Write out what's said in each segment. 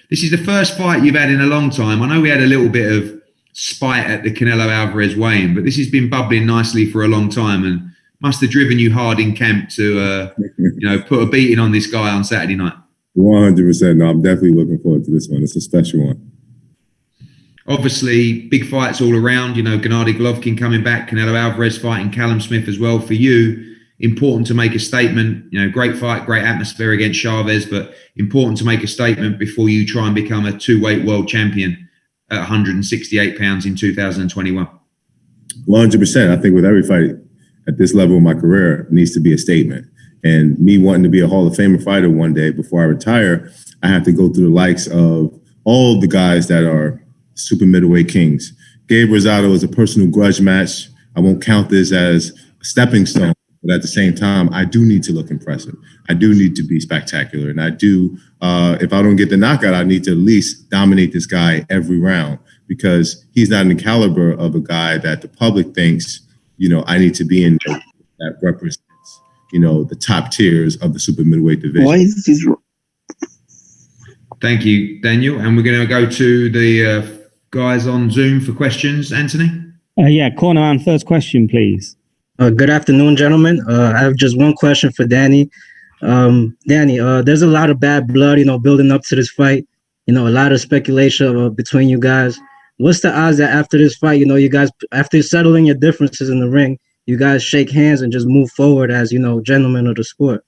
This is the first fight you've had in a long time. I know we had a little bit of spite at the Canelo Alvarez weigh-in, but this has been bubbling nicely for a long time and must have driven you hard in camp to, put a beating on this guy on Saturday night. 100%. No, I'm definitely looking forward to this one. It's a special one. Obviously, big fights all around. Gennady Golovkin coming back, Canelo Alvarez fighting Callum Smith as well. For you, important to make a statement. Great fight, great atmosphere against Chavez, but important to make a statement before you try and become a two-weight world champion at 168 pounds in 2021. 100%. I think with every fight at this level of my career needs to be a statement. And me wanting to be a Hall of Famer fighter one day before I retire, I have to go through the likes of all the guys that are super middleweight kings. Gabriel Rosado is a personal grudge match. I won't count this as a stepping stone, but at the same time, I do need to look impressive. I do need to be spectacular. And I do, if I don't get the knockout, I need to at least dominate this guy every round, because he's not in the caliber of a guy that the public thinks, I need to be in that represents, the top tiers of the super middleweight division. Why is this wrong? Thank you, Daniel. And we're going to go to the guys on Zoom for questions. Anthony? Corner man, first question, please. Good afternoon, gentlemen. I have just one question for Danny. Danny, there's a lot of bad blood, building up to this fight. A lot of speculation between you guys. What's the odds that after this fight, you guys, after settling your differences in the ring, you guys shake hands and just move forward as, gentlemen of the sport?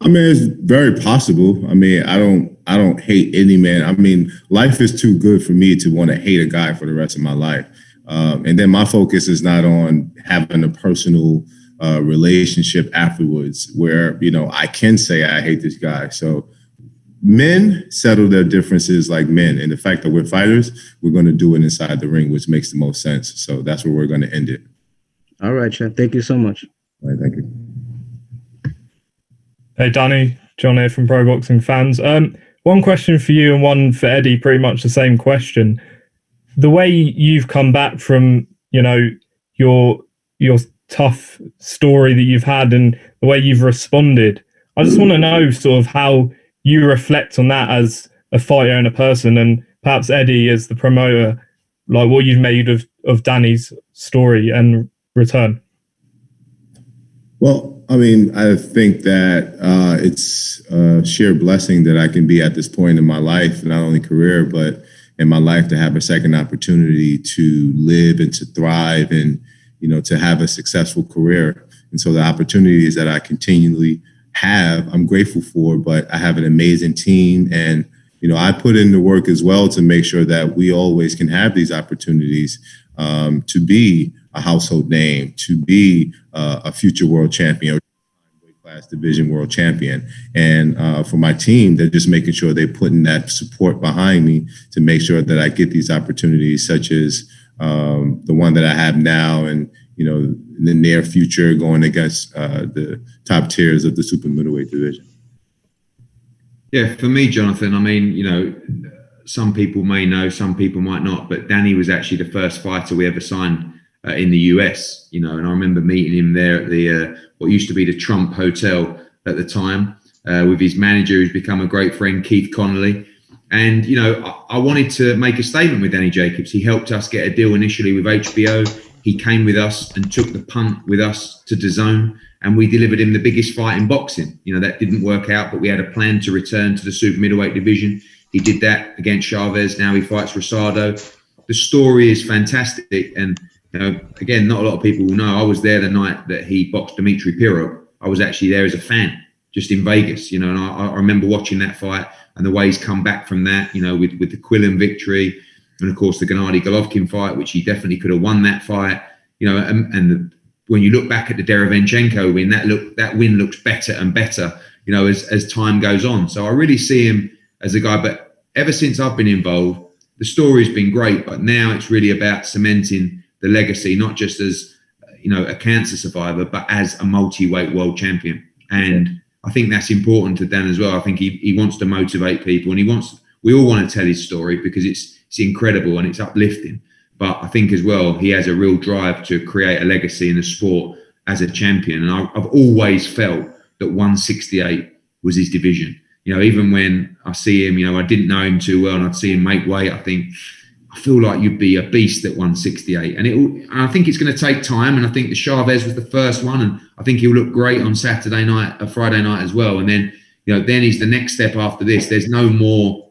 I mean, it's very possible. I mean, I don't hate any man. I mean, life is too good for me to want to hate a guy for the rest of my life. And then my focus is not on having a personal relationship afterwards where, I can say I hate this guy. So men settle their differences like men. And the fact that we're fighters, we're going to do it inside the ring, which makes the most sense. So that's where we're going to end it. All right, Chad. Thank you so much. All right, thank you. Hey, Danny, John here from Pro Boxing Fans. One question for you and one for Eddie, pretty much the same question. The way you've come back from, your tough story that you've had and the way you've responded, I just want to know sort of how you reflect on that as a fighter and a person, and perhaps Eddie as the promoter, like what you've made of Danny's story and return. Well, I mean, I think that it's a sheer blessing that I can be at this point in my life, not only career, but in my life, to have a second opportunity to live and to thrive and, to have a successful career. And so the opportunities that I continually have, I'm grateful for, but I have an amazing team. And, I put in the work as well to make sure that we always can have these opportunities to be a household name, to be a future world champion, weight class division world champion. And for my team, they're just making sure they're putting that support behind me to make sure that I get these opportunities, such as the one that I have now and, in the near future going against the top tiers of the super middleweight division. Yeah, for me, Jonathan, I mean, some people may know, some people might not, but Danny was actually the first fighter we ever signed in the US, and I remember meeting him there at the what used to be the Trump Hotel at the time with his manager, who's become a great friend, Keith Connolly. And, I wanted to make a statement with Danny Jacobs. He helped us get a deal initially with HBO. He came with us and took the punt with us to DAZN, and we delivered him the biggest fight in boxing. That didn't work out, but we had a plan to return to the super middleweight division. He did that against Chavez. Now he fights Rosado. The story is fantastic. And, again, not a lot of people will know, I was there the night that he boxed Dimitri Pirog. I was actually there as a fan, just in Vegas, and I remember watching that fight and the way he's come back from that, with the Quillen victory and, of course, the Gennady Golovkin fight, which he definitely could have won that fight, when you look back at the Derevyanchenko win, that win looks better and better, as time goes on. So I really see him as a guy, but ever since I've been involved, the story's been great, but now it's really about cementing the legacy, not just as, a cancer survivor, but as a multi-weight world champion. And I think that's important to Dan as well. I think he wants to motivate people, and we all want to tell his story because it's incredible and it's uplifting. But I think as well, he has a real drive to create a legacy in the sport as a champion. And I've always felt that 168 was his division. You know, even when I see him, you know, I didn't know him too well, and I'd see him make weight, I feel like you'd be a beast at 168. And I think it's going to take time. And I think the Chavez was the first one, and I think he'll look great on Friday night as well. And then, you know, then he's the next step after this. There's no more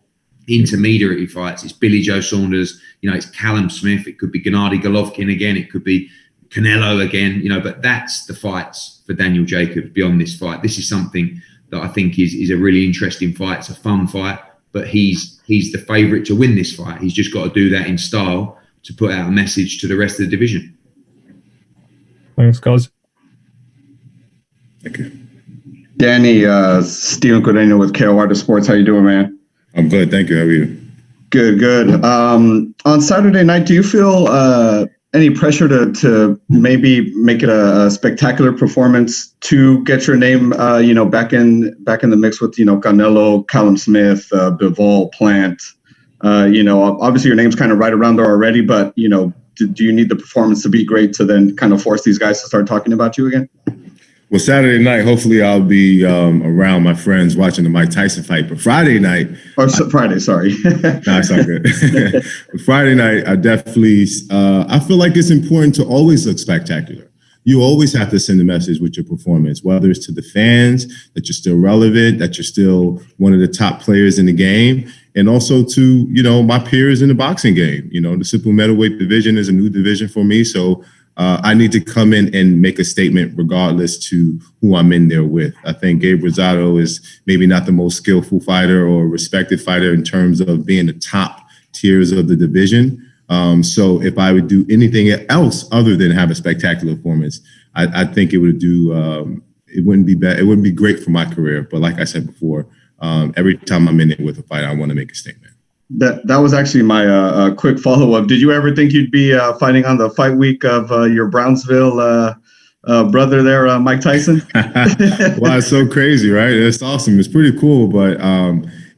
intermediary fights. It's Billy Joe Saunders, you know, it's Callum Smith, it could be Gennady Golovkin again, it could be Canelo again, you know, but that's the fights for Daniel Jacobs beyond this fight. This is something that I think is a really interesting fight. It's a fun fight, but he's the favourite to win this fight. He's just got to do that in style to put out a message to the rest of the division. Thanks, guys. Thank you. Danny, Steven Cordeno with KOR Sports. How you doing, man? I'm good. Thank you. How are you? Good. On Saturday night, do you feel any pressure to maybe make it a spectacular performance to get your name, back in the mix with, Canelo, Callum Smith, Bivol, Plant? Obviously your name's kind of right around there already, but, do you need the performance to be great to then kind of force these guys to start talking about you again? Well, Saturday night, hopefully I'll be around my friends watching the Mike Tyson fight. But Friday night... Friday, sorry. No, it's all good. But Friday night, I definitely... I feel like it's important to always look spectacular. You always have to send a message with your performance, whether it's to the fans, that you're still relevant, that you're still one of the top players in the game, and also to, my peers in the boxing game. The super middleweight division is a new division for me, so... I need to come in and make a statement regardless to who I'm in there with. I think Gabriel Rosado is maybe not the most skillful fighter or respected fighter in terms of being the top tiers of the division. So if I would do anything else other than have a spectacular performance, I think it would it wouldn't be bad. It wouldn't be great for my career. But like I said before, every time I'm in it with a fight, I want to make a statement. That was actually my quick follow-up. Did you ever think you'd be fighting on the fight week of your Brownsville brother there, Mike Tyson? Wow, it's so crazy, right? It's awesome. It's pretty cool, but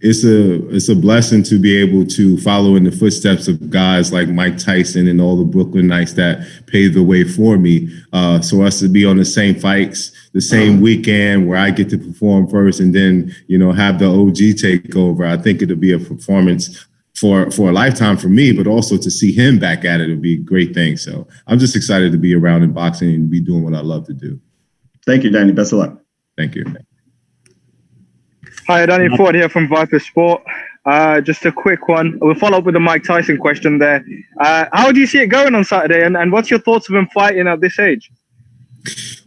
it's a blessing to be able to follow in the footsteps of guys like Mike Tyson and all the Brooklyn Knights that paved the way for me. So us to be on the same fights, the same weekend where I get to perform first and then, have the OG take over. I think it'll be a performance for a lifetime for me, but also to see him back at it would be a great thing. So I'm just excited to be around in boxing and be doing what I love to do. Thank you, Danny. Best of luck. Thank you. Hi, Danny Ford here from Viper Sport. Just a quick one. We'll follow up with the Mike Tyson question there. How do you see it going on Saturday, and what's your thoughts of him fighting at this age?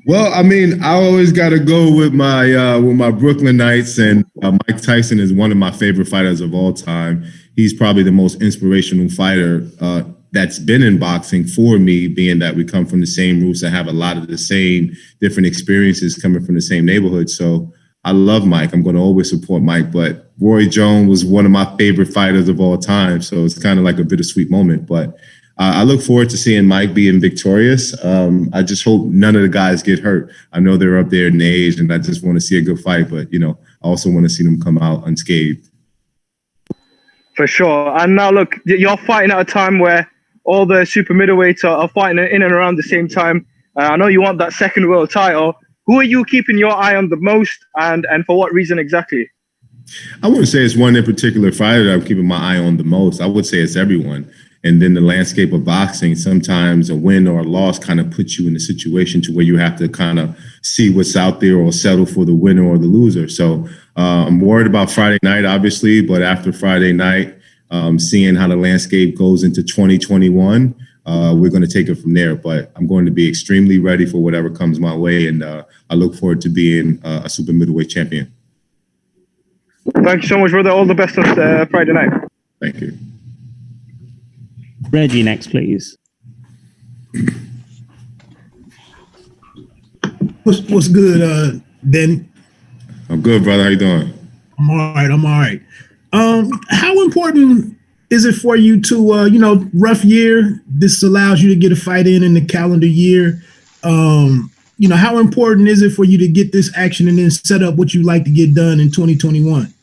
Well, I mean, I always got to go with my Brooklyn Knights, and Mike Tyson is one of my favorite fighters of all time. He's probably the most inspirational fighter that's been in boxing for me, being that we come from the same roots and have a lot of the same different experiences coming from the same neighborhood. So I love Mike. I'm going to always support Mike, but Roy Jones was one of my favorite fighters of all time. So it's kind of like a bittersweet moment, but I look forward to seeing Mike being victorious. I just hope none of the guys get hurt. I know they're up there in age and I just want to see a good fight, but I also want to see them come out unscathed. For sure. And now look, you're fighting at a time where all the super middleweights are fighting in and around the same time. I know you want that second world title. Who are you keeping your eye on the most, and for what reason exactly? I wouldn't say it's one in particular fighter that I'm keeping my eye on the most. I would say it's everyone. And then the landscape of boxing, sometimes a win or a loss kind of puts you in a situation to where you have to kind of see what's out there or settle for the winner or the loser. So I'm worried about Friday night, obviously, but after Friday night, seeing how the landscape goes into 2021, we're going to take it from there. But I'm going to be extremely ready for whatever comes my way, and I look forward to being a super middleweight champion. Thank you so much, brother. All the best on Friday night. Thank you. Reggie next, please. What's good, Danny? I'm good, brother. How you doing? I'm all right. How important is it for you to, rough year? This allows you to get a fight in the calendar year. How important is it for you to get this action and then set up what you like to get done in 2021?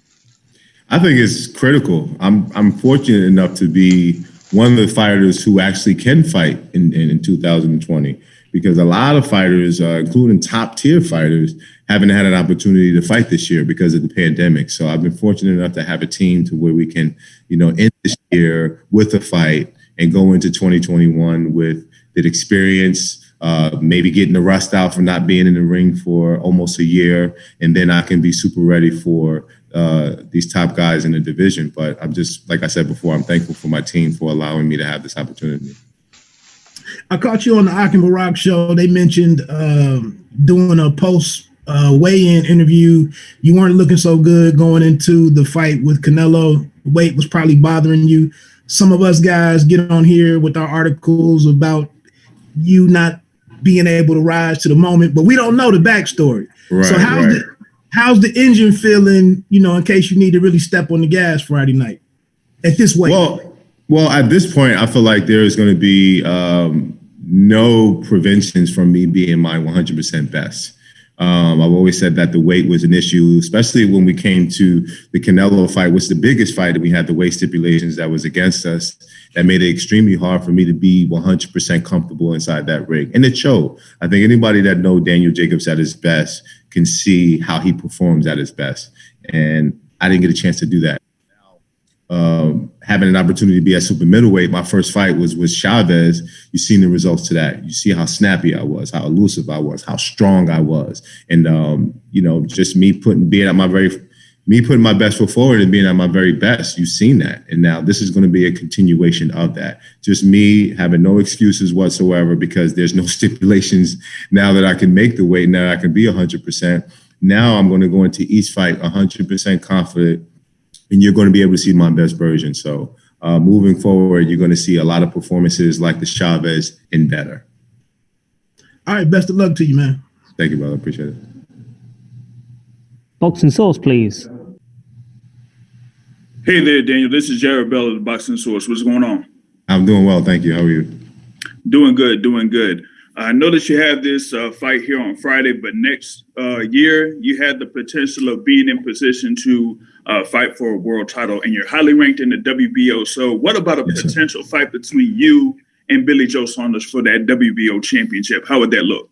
I think it's critical. I'm fortunate enough to be one of the fighters who actually can fight in 2020. because a lot of fighters, including top tier fighters, haven't had an opportunity to fight this year because of the pandemic. So I've been fortunate enough to have a team to where we can, end this year with a fight and go into 2021 with that experience, maybe getting the rust out from not being in the ring for almost a year. And then I can be super ready for these top guys in the division. But I'm just, like I said before, I'm thankful for my team for allowing me to have this opportunity. I caught you on the Akin Barak show. They mentioned doing a post weigh-in interview. You weren't looking so good going into the fight with Canelo. Weight was probably bothering you. Some of us guys get on here with our articles about you not being able to rise to the moment, but we don't know the backstory. Right, so how's the engine feeling, in case you need to really step on the gas Friday night at this weight? Well, at this point, I feel like there is going to be no preventions from me being my 100% best. I've always said that the weight was an issue, especially when we came to the Canelo fight, which was the biggest fight, and we had the weight stipulations that was against us. That made it extremely hard for me to be 100% comfortable inside that ring. And it showed. I think anybody that knows Daniel Jacobs at his best can see how he performs at his best. And I didn't get a chance to do that. Having an opportunity to be at super middleweight, my first fight was with Chavez. You've seen the results to that. You see how snappy I was, how elusive I was, how strong I was. And, just me putting my best foot forward and being at my very best. You've seen that. And now this is going to be a continuation of that. Just me having no excuses whatsoever because there's no stipulations now that I can make the weight, now I can be 100%. Now I'm going to go into each fight 100% confident, and you're going to be able to see my best version. So moving forward, you're going to see a lot of performances like the Chavez and better. All right. Best of luck to you, man. Thank you, brother. Appreciate it. Boxing Source, please. Hey there, Daniel. This is Jared Bell of the Boxing Source. What's going on? I'm doing well. Thank you. How are you? Doing good. I know that you have this fight here on Friday, but next year you had the potential of being in position to fight for a world title, and you're highly ranked in the WBO. So what about a potential fight between you and Billy Joe Saunders for that WBO championship? How would that look?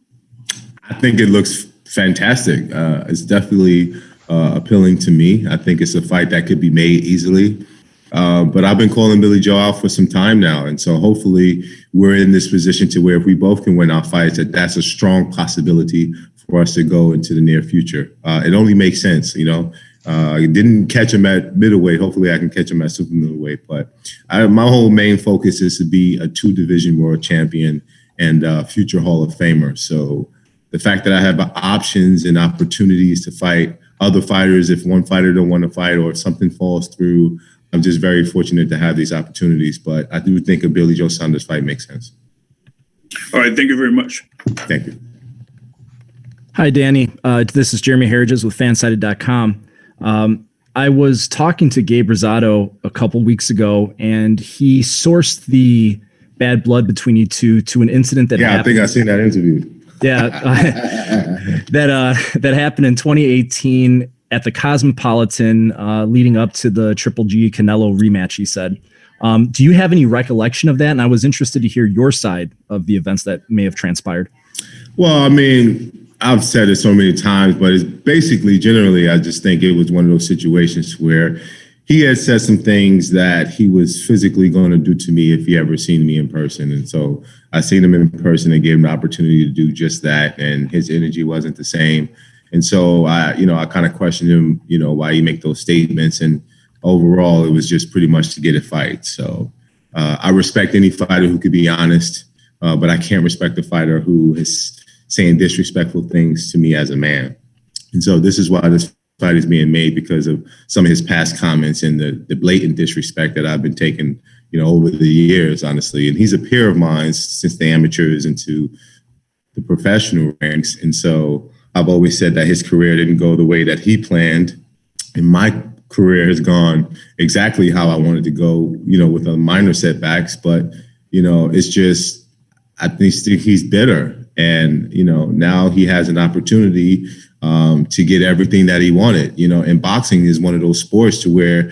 I think it looks fantastic. It's definitely appealing to me. I think it's a fight that could be made easily. But I've been calling Billy Joe out for some time now. And so hopefully we're in this position to where if we both can win our fights, that's a strong possibility for us to go into the near future. It only makes sense, I didn't catch him at middleweight. Hopefully I can catch him at super middleweight. But my whole main focus is to be a 2-division world champion and future Hall of Famer. So the fact that I have options and opportunities to fight other fighters if one fighter don't want to fight or if something falls through, I'm just very fortunate to have these opportunities. But I do think a Billy Joe Saunders fight makes sense. All right. Thank you very much. Thank you. Hi, Danny. This is Jeremy Harridges with Fansided.com. I was talking to Gabe Rosado a couple weeks ago, and he sourced the bad blood between you two to an incident that happened. I think I've seen that interview. Yeah, that happened in 2018 at the Cosmopolitan, leading up to the Triple G Canelo rematch. He said, "Do you have any recollection of that?" And I was interested to hear your side of the events that may have transpired. Well, I mean, I've said it so many times, but it's basically, generally, I just think it was one of those situations where he had said some things that he was physically going to do to me if he ever seen me in person. And so I seen him in person and gave him the opportunity to do just that. And his energy wasn't the same. And so I kind of questioned him, why he make those statements. And overall, it was just pretty much to get a fight. So I respect any fighter who could be honest, but I can't respect a fighter who is saying disrespectful things to me as a man. And so this is why this fight is being made, because of some of his past comments and the blatant disrespect that I've been taking, over the years, honestly. And he's a peer of mine since the amateurs into the professional ranks. And so I've always said that his career didn't go the way that he planned. And my career has gone exactly how I wanted to go, with a minor setbacks. But, it's just, I think he's bitter. And, now he has an opportunity to get everything that he wanted. And boxing is one of those sports to where,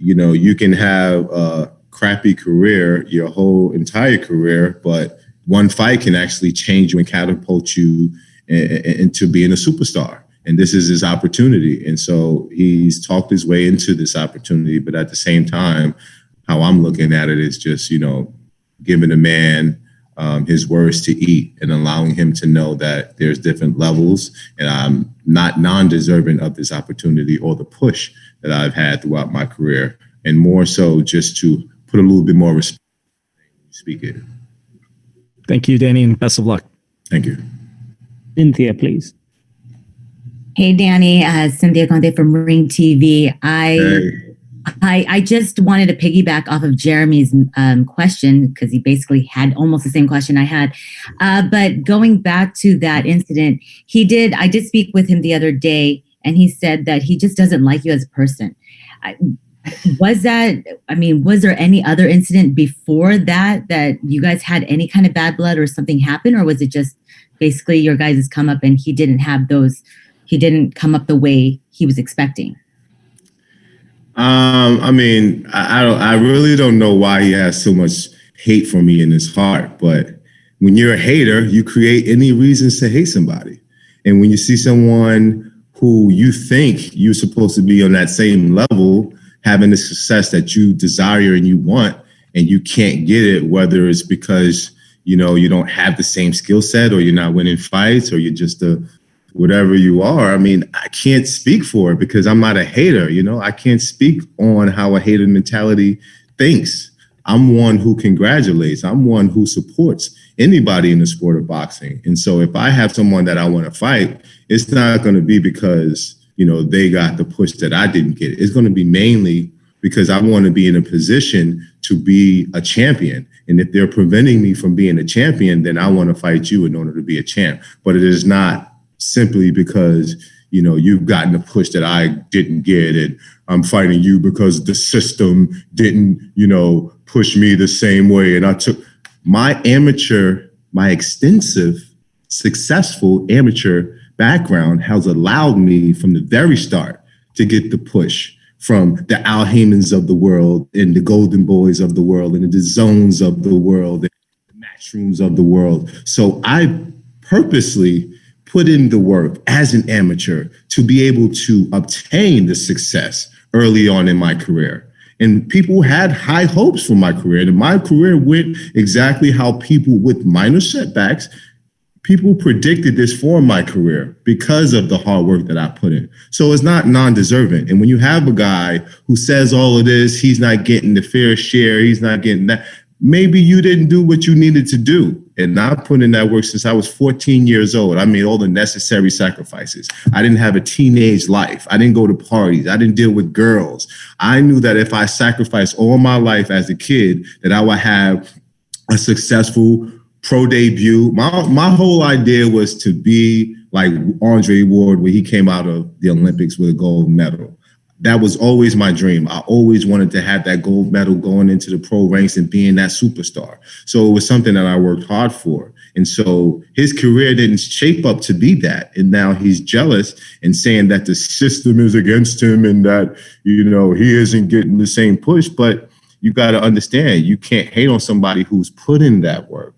you can have a crappy career your whole entire career, but one fight can actually change you and catapult you into being a superstar. And this is his opportunity. And so he's talked his way into this opportunity. But at the same time, how I'm looking at it is just, giving a man his words to eat and allowing him to know that there's different levels, and I'm not non-deserving of this opportunity or the push that I've had throughout my career, and more so just to put a little bit more respect when you speak it. Thank you, Danny, and best of luck. Thank you. Cynthia, please. Hey, Danny, Cynthia Conte from Ring TV. I just wanted to piggyback off of Jeremy's question, because he basically had almost the same question I had. But going back to that incident, I did speak with him the other day, and he said that he just doesn't like you as a person. Was there any other incident before that you guys had any kind of bad blood or something happen? Or was it just basically your guys' come up and he didn't come up the way he was expecting? I really don't know why he has so much hate for me in his heart, but when you're a hater, you create any reasons to hate somebody. And when you see someone who you think you're supposed to be on that same level, having the success that you desire and you want, and you can't get it, whether it's because, you don't have the same skill set, or you're not winning fights, or you're just whatever you are. I can't speak for it because I'm not a hater. I can't speak on how a hater mentality thinks. I'm one who congratulates. I'm one who supports anybody in the sport of boxing. And so if I have someone that I want to fight, it's not going to be because, they got the push that I didn't get. It's going to be mainly because I want to be in a position to be a champion. And if they're preventing me from being a champion, then I want to fight you in order to be a champ. But it is not simply because, you've gotten a push that I didn't get, and I'm fighting you because the system didn't, push me the same way. And I took my extensive, successful amateur background has allowed me from the very start to get the push from the Al Haymans of the world and the Golden Boys of the world and the Zones of the world and the Matchrooms of the world. So I purposely put in the work as an amateur to be able to obtain the success early on in my career. And people had high hopes for my career. And my career went exactly how people with minor setbacks, people predicted this for my career because of the hard work that I put in. So it's not non-deserving. And when you have a guy who says all of this, he's not getting the fair share, he's not getting that, maybe you didn't do what you needed to do. And I put in that work since I was 14 years old. I made all the necessary sacrifices. I didn't have a teenage life. I didn't go to parties. I didn't deal with girls. I knew that if I sacrificed all my life as a kid, that I would have a successful pro debut. My whole idea was to be like Andre Ward when he came out of the Olympics with a gold medal. That was always my dream. I always wanted to have that gold medal going into the pro ranks and being that superstar. So it was something that I worked hard for. And so his career didn't shape up to be that. And now he's jealous and saying that the system is against him and that, he isn't getting the same push. But you got to understand, you can't hate on somebody who's put in that work.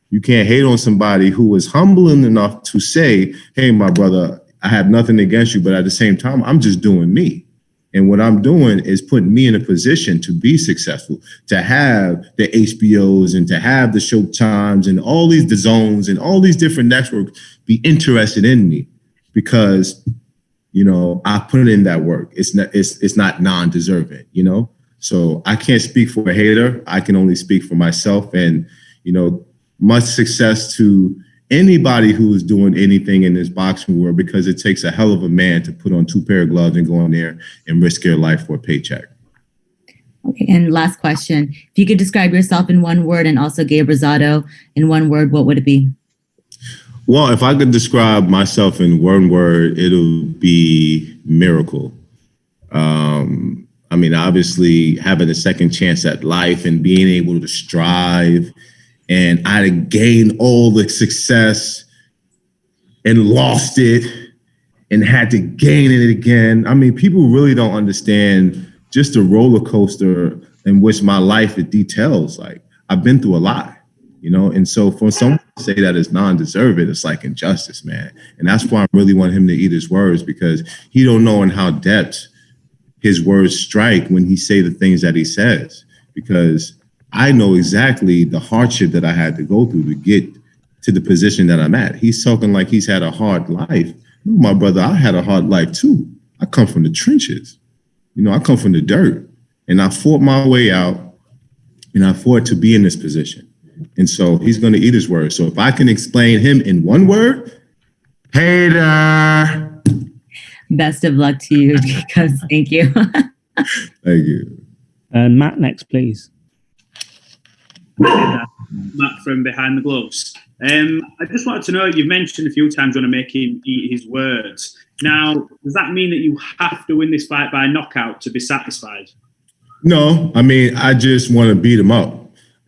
You can't hate on somebody who is humble enough to say, hey, my brother, I have nothing against you, but at the same time, I'm just doing me. And what I'm doing is putting me in a position to be successful, to have the HBOs and to have the Showtimes and all these the Zones and all these different networks be interested in me because, I put in that work. It's not non-deserving, So I can't speak for a hater. I can only speak for myself. And, much success to anybody who is doing anything in this boxing world, because it takes a hell of a man to put on 2 pair of gloves and go in there and risk your life for a paycheck. Okay, and last question. If you could describe yourself in one word and also Gabriel Rosado in one word, what would it be? Well, if I could describe myself in one word, it'll be miracle. Obviously having a second chance at life and being able to strive, and I gained all the success and lost it and had to gain it again. People really don't understand just the roller coaster in which my life it details. Like, I've been through a lot. And so for someone to say that is non-deserved, it's like injustice, man. And that's why I really want him to eat his words, because he don't know in how depth his words strike when he say the things that he says, because I know exactly the hardship that I had to go through to get to the position that I'm at. He's talking like he's had a hard life. No, my brother, I had a hard life too. I come from the trenches. I come from the dirt, and I fought my way out, and I fought to be in this position. And so he's going to eat his words. So if I can explain him in one word, hater. Best of luck to you, Jacobs. Thank you. Thank you. Matt, next, please. Matt from Behind the Gloves. I just wanted to know, you've mentioned a few times you want to make him eat his words. Now, does that mean that you have to win this fight by knockout to be satisfied? No, I just want to beat him up.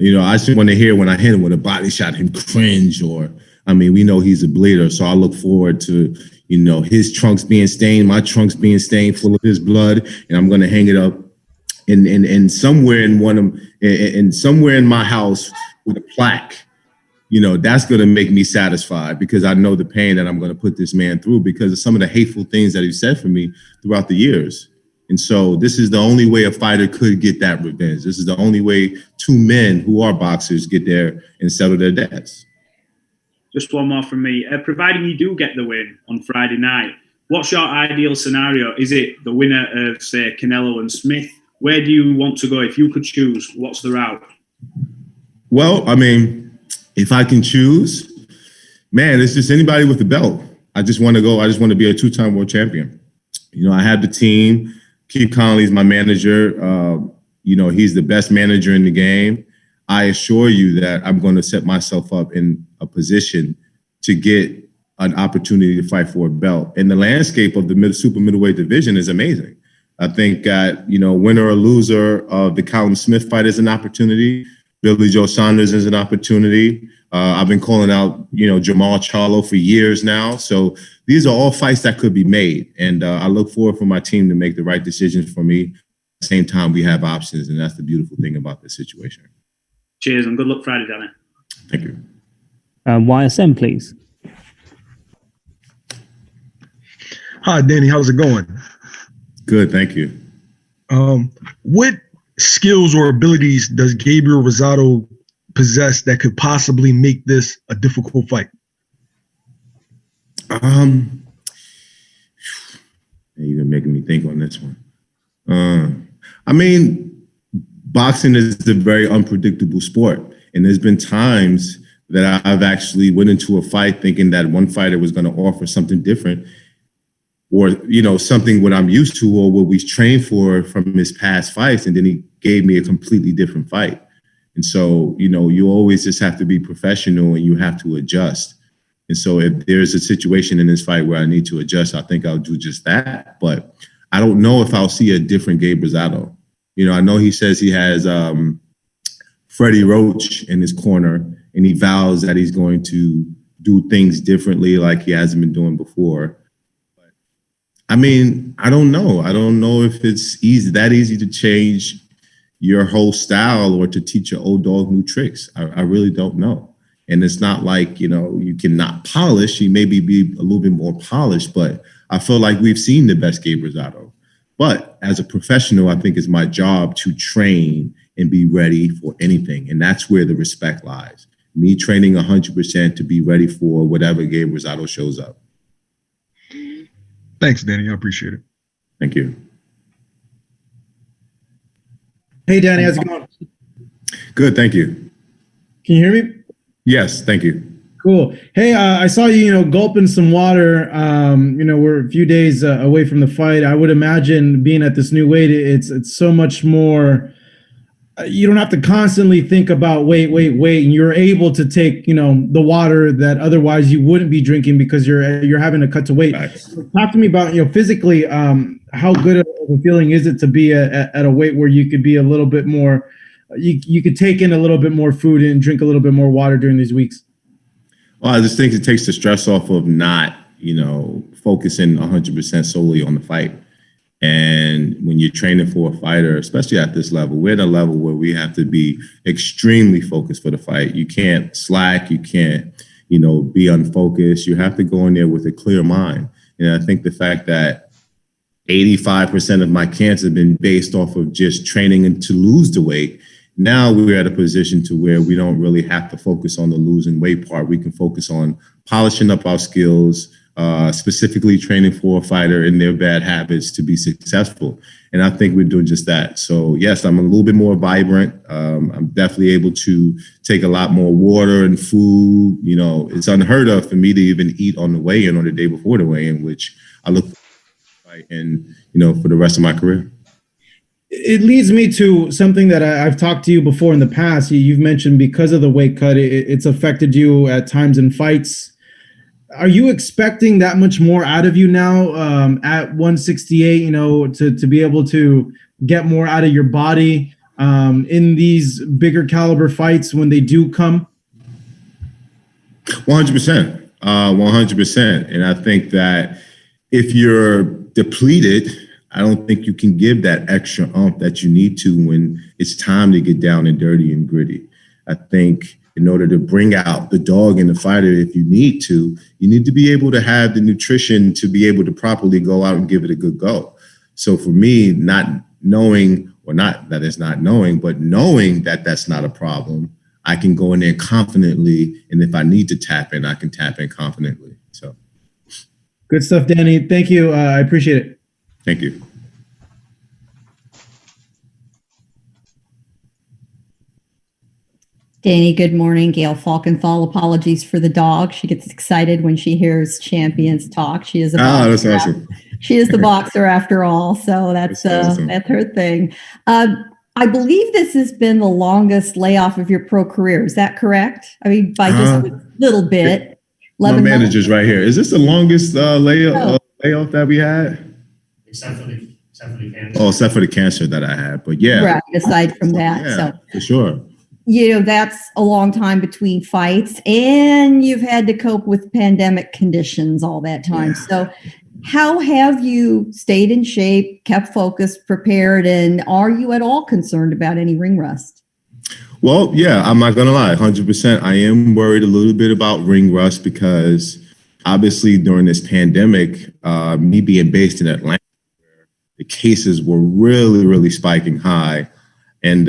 I just want to hear when I hit him with a body shot, him cringe, or, we know he's a bleeder. So I look forward to, his trunks being stained, my trunks being stained full of his blood. And I'm going to hang it up in somewhere somewhere in my house with a plaque. That's going to make me satisfied, because I know the pain that I'm going to put this man through because of some of the hateful things that he said for me throughout the years. And so this is the only way a fighter could get that revenge. This is the only way two men who are boxers get there and settle their debts. Just one more from me. Providing you do get the win on Friday night, what's your ideal scenario? Is it the winner of, say, Canelo and Smith? Where do you want to go? If you could choose, what's the route? Well, if I can choose, man, it's just anybody with the belt. I just want to be a two-time world champion. I have the team. Keith Connolly's my manager. He's the best manager in the game. I assure you that I'm going to set myself up in a position to get an opportunity to fight for a belt. And the landscape of the super middleweight division is amazing. I think that, winner or loser of the Callum Smith fight is an opportunity. Billy Joe Saunders is an opportunity. I've been calling out, Jamal Charlo for years now. So these are all fights that could be made. And I look forward for my team to make the right decisions for me. At the same time, we have options. And that's the beautiful thing about this situation. Cheers and good luck Friday, Danny. Thank you. YSM, please. Hi, Danny. How's it going? Good. Thank you. What skills or abilities does Gabriel Rosado possess that could possibly make this a difficult fight? You're making me think on this one. Boxing is a very unpredictable sport. And there's been times that I've actually went into a fight thinking that one fighter was going to offer something different, or, something what I'm used to or what we trained for from his past fights. And then he gave me a completely different fight. And so, you always just have to be professional and you have to adjust. And so if there's a situation in this fight where I need to adjust, I think I'll do just that. But I don't know if I'll see a different Gabe Rosado. I know he says he has Freddie Roach in his corner, and he vows that he's going to do things differently like he hasn't been doing before. But I don't know. I don't know if it's that easy to change your whole style or to teach your old dog new tricks. I really don't know. And it's not like, you cannot polish. He maybe be a little bit more polished, but I feel like we've seen the best Gabe Rosado. But as a professional, I think it's my job to train and be ready for anything. And that's where the respect lies. Me training 100% to be ready for whatever Gabe Rosado shows up. Thanks, Danny. I appreciate it. Thank you. Hey, Danny, how's it going? Good, thank you. Can you hear me? Yes, thank you. Cool. Hey, I saw you, gulping some water. We're a few days away from the fight. I would imagine being at this new weight, it's so much more. You don't have to constantly think about wait, and you're able to take the water that otherwise you wouldn't be drinking because you're having to cut to weight. Nice. Talk to me about physically how good of a feeling is it to be at a weight where you could be a little bit more. You could take in a little bit more food and drink a little bit more water during these weeks. Well, I just think it takes the stress off of not, focusing 100% solely on the fight. And when you're training for a fighter, especially at this level, we're at a level where we have to be extremely focused for the fight. You can't slack. You can't, be unfocused. You have to go in there with a clear mind. And I think the fact that 85% of my camps have been based off of just training and to lose the weight. Now we're at a position to where we don't really have to focus on the losing weight part. We can focus on polishing up our skills, specifically training for a fighter in their bad habits to be successful. And I think we're doing just that. So yes, I'm a little bit more vibrant. I'm definitely able to take a lot more water and food. It's unheard of for me to even eat on the weigh-in or the day before the weigh-in, which I look for and, for the rest of my career. It leads me to something that I've talked to you before in the past. You've mentioned because of the weight cut, it's affected you at times in fights. Are you expecting that much more out of you now at 168, to be able to get more out of your body in these bigger caliber fights when they do come? 100%. 100%. And I think that if you're depleted, I don't think you can give that extra oomph that you need to when it's time to get down and dirty and gritty. I think in order to bring out the dog in the fighter, if you need to be able to have the nutrition to be able to properly go out and give it a good go. So for me, not knowing, or not that it's not knowing, but knowing that that's not a problem, I can go in there confidently. And if I need to tap in, I can tap in confidently. So. Good stuff, Danny. Thank you. I appreciate it. Thank you. Danny, good morning. Gail Falkenthal, apologies for the dog. She gets excited when she hears champions talk. She is a boxer. That's awesome. She is the boxer after all, so that's awesome. That's her thing. I believe this has been the longest layoff of your pro career. Is that correct? I mean, by just a little bit. My manager's right here. Is this the longest layoff that we had? Except for the cancer. Oh, except for the cancer that I had. But yeah. Right, aside from that. Yeah, so for sure. That's a long time between fights, and you've had to cope with pandemic conditions all that time. Yeah. So how have you stayed in shape, kept focused, prepared, and are you at all concerned about any ring rust? Well, yeah, I'm not going to lie. 100%. I am worried a little bit about ring rust because obviously during this pandemic, me being based in Atlanta, the cases were really, really spiking high. And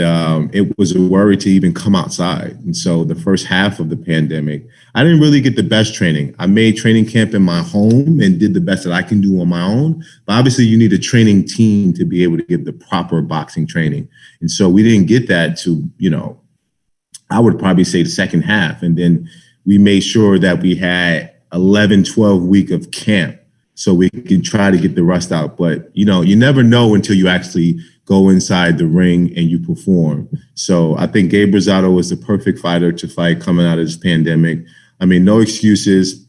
it was a worry to even come outside. And so the first half of the pandemic, I didn't really get the best training. I made training camp in my home and did the best that I can do on my own. But obviously you need a training team to be able to give the proper boxing training. And so we didn't get that to, I would probably say the second half. And then we made sure that we had 11, 12 week of camp so we could try to get the rust out. But, you never know until you actually go inside the ring and you perform. So I think Gabriel Rosado was the perfect fighter to fight coming out of this pandemic. I mean, no excuses.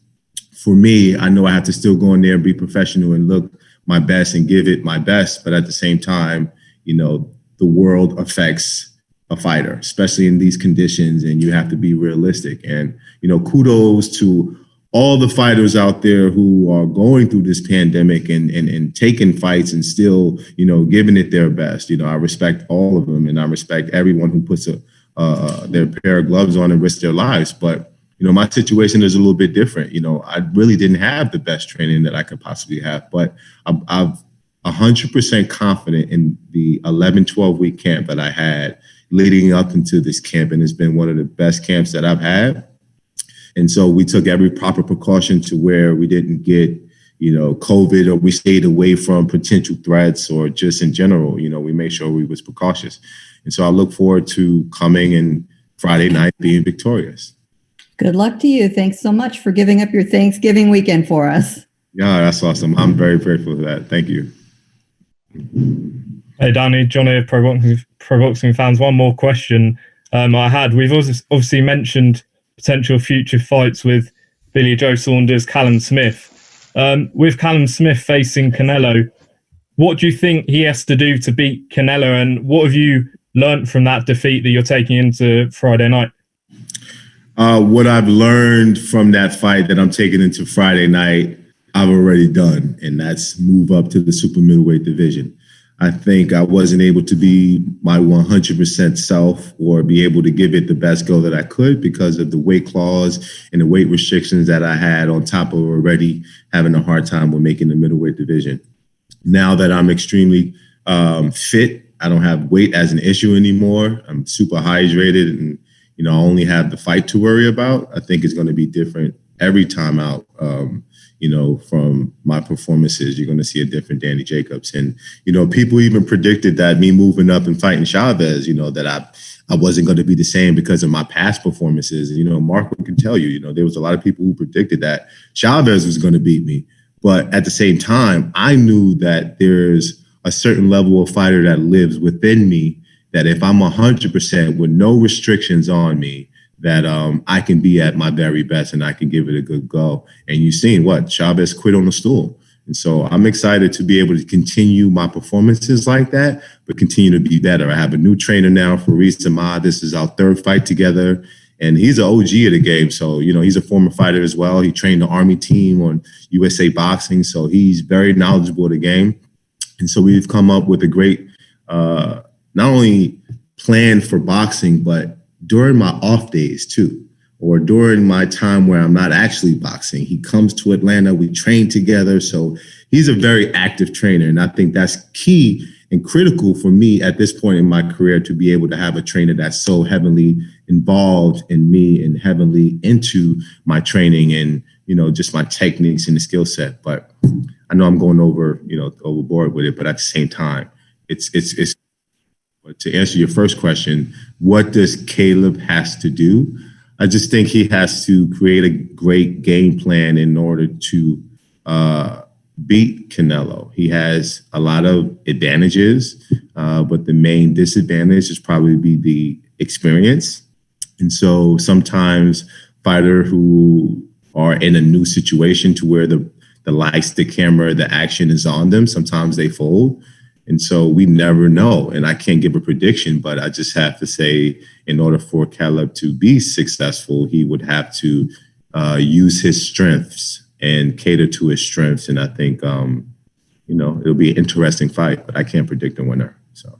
For me, I know I have to still go in there and be professional and look my best and give it my best. But at the same time, the world affects a fighter, especially in these conditions, and you have to be realistic. And, kudos to all the fighters out there who are going through this pandemic and taking fights and still, giving it their best. I respect all of them, and I respect everyone who puts their pair of gloves on and risks their lives. But, my situation is a little bit different. I really didn't have the best training that I could possibly have, but I've 100% confident in the 11, 12 week camp that I had leading up into this camp. And it's been one of the best camps that I've had. And so we took every proper precaution to where we didn't get, COVID, or we stayed away from potential threats, or just in general, we made sure we was precautious. And so I look forward to coming and Friday night being victorious. Good luck to you. Thanks so much for giving up your Thanksgiving weekend for us. Yeah, that's awesome. I'm very grateful for that. Thank you. Hey, Danny, John here, Pro Boxing Fans. One more question we've obviously mentioned potential future fights with Billy Joe Saunders, Callum Smith. With Callum Smith facing Canelo, what do you think he has to do to beat Canelo, and what have you learned from that defeat that you're taking into Friday night? What I've learned from that fight that I'm taking into Friday night, I've already done, and that's move up to the super middleweight division. I think I wasn't able to be my 100% self or be able to give it the best go that I could because of the weight clause and the weight restrictions that I had, on top of already having a hard time with making the middleweight division. Now that I'm extremely fit, I don't have weight as an issue anymore. I'm super hydrated, and I only have the fight to worry about. I think it's going to be different every time out. From my performances, you're going to see a different Danny Jacobs. And, people even predicted that me moving up and fighting Chavez, that I wasn't going to be the same because of my past performances. Marco can tell you, there was a lot of people who predicted that Chavez was going to beat me. But at the same time, I knew that there's a certain level of fighter that lives within me, that if I'm 100% with no restrictions on me, that I can be at my very best and I can give it a good go. And you've seen what Chavez quit on the stool. And so I'm excited to be able to continue my performances like that, but continue to be better. I have a new trainer now, Faris Ahmad. This is our third fight together. And he's an OG of the game. So, he's a former fighter as well. He trained the Army team on USA Boxing. So he's very knowledgeable of the game. And so we've come up with a great, not only plan for boxing, but during my off days too, or during my time where I'm not actually boxing, he comes to Atlanta, we train together. So he's a very active trainer. And I think that's key and critical for me at this point in my career, to be able to have a trainer that's so heavily involved in me and heavily into my training and, just my techniques and the skill set. But I know I'm going overboard with it, but at the same time, it's But to answer your first question, what does Caleb has to do? I just think he has to create a great game plan in order to beat Canelo. He has a lot of advantages, but the main disadvantage is probably be the experience. And so sometimes fighters who are in a new situation to where the lights, the camera, the action is on them, sometimes they fold. And so we never know. And I can't give a prediction, but I just have to say, in order for Caleb to be successful, he would have to use his strengths and cater to his strengths. And I think, it'll be an interesting fight, but I can't predict the winner. So.